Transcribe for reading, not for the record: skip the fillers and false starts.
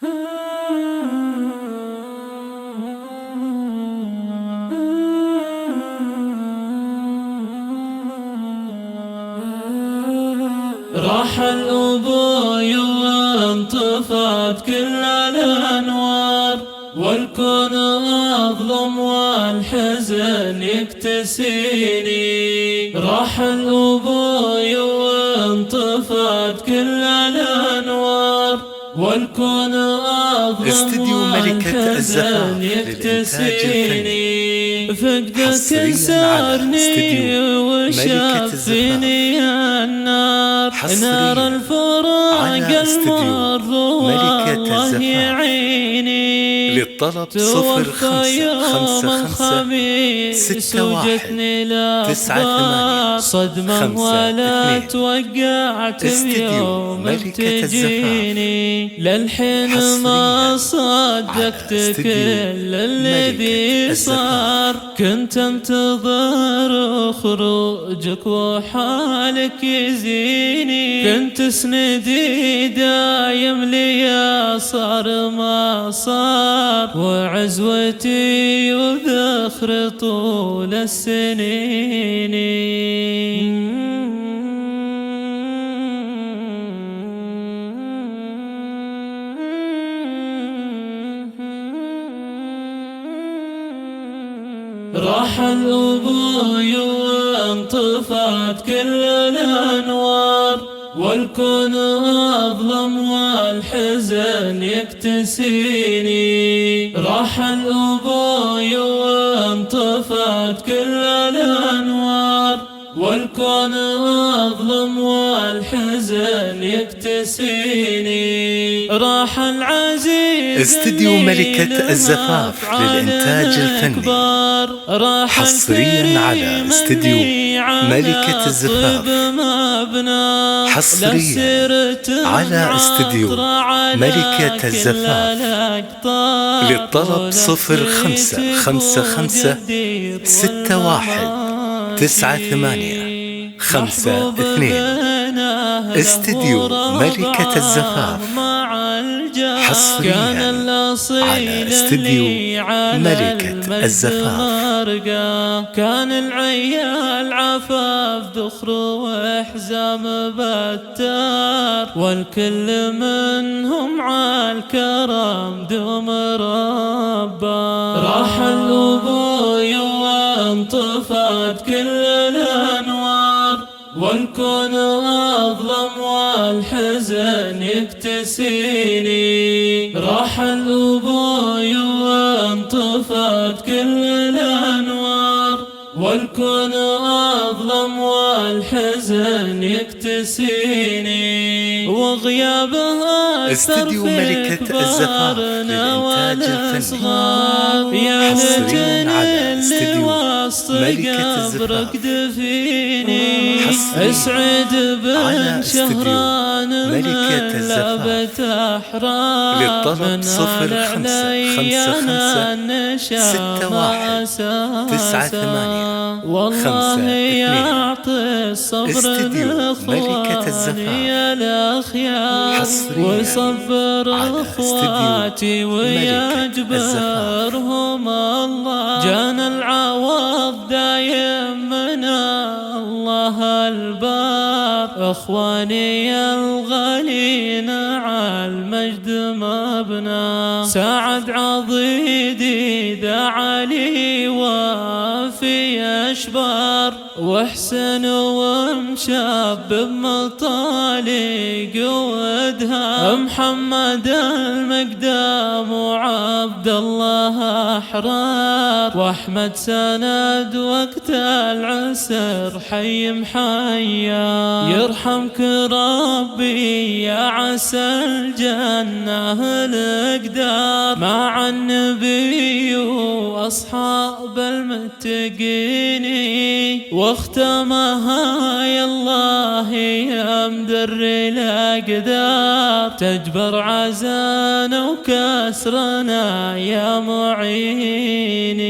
راح الأبوي وانطفت كل الأنوار، والكون أظلم والحزن يكتسيني. راح الأبوي وانطفت كل الأنوار، والكون أظلم والحزن يكتسيني. فقدك سارني وشافني النار، نار الفراق المر والله يعيني. للطلب توفى يوم الخميس وجتني الأخبار، صدمة ولا توقعت بيوم تجيني. للحين ما صدقت كل الذي صار، كنت انتظر خروجك وحالك يزيني. كنت سندي دايم لي صار ما صار، وعزوتي وذخر طول السنين. راح الأبوي وانطفت كل الأنوار، والكون أظلم والحزن يكتسيني. راح الأبوي وانطفت كل الأنوار، والكون أظلم والحزن يكتسيني. راح العزيز استديو ملكة الزفاف للإنتاج الفني، حصريا على استديو ملكة الزفاف، حصريا على استديو ملكة الزفاف. للطلب 0555619852. استديو ملكة الزفاف، حصريا على استديو ملكة الزفاف. كان العيال عفاف ذخر وحزام بتار، والكل منهم عالكرم دوم ربا. راح الأبوي وانطفت كل الأنوار، والكون أظلم والحزن يكتسيني. راح الأبوي وانطفت كل الأنوار، والكون أظلم والحزن يكتسيني. وغيابها استديو ملكة الزفاف للإنتاج الفني، حصريا على استديو ملكة الزفاف. اسعد بن شهران ملكة الزفاف. للطلب 0555619852. والله يعطي الصبر ملكة الزفاف، ويصبر اخواتي ويجبرهم الله. جانا العوض دايم من الله البار، اخواني الغالين عالمجد مبنى. سعد عضيدي دعا لي وفي اشبار، واحسن ومشاب بمطالق ودها. محمد المقدام وعبد الله احرار، واحمد سند وقت العسر حي محيا. يرحمك ربي يا عسى الجنة الأقدار، مع النبي وأصحاب المتقين. واختمها يا الله يا مدر الأقدار، تجبر عزانا وكسرنا يا معيني.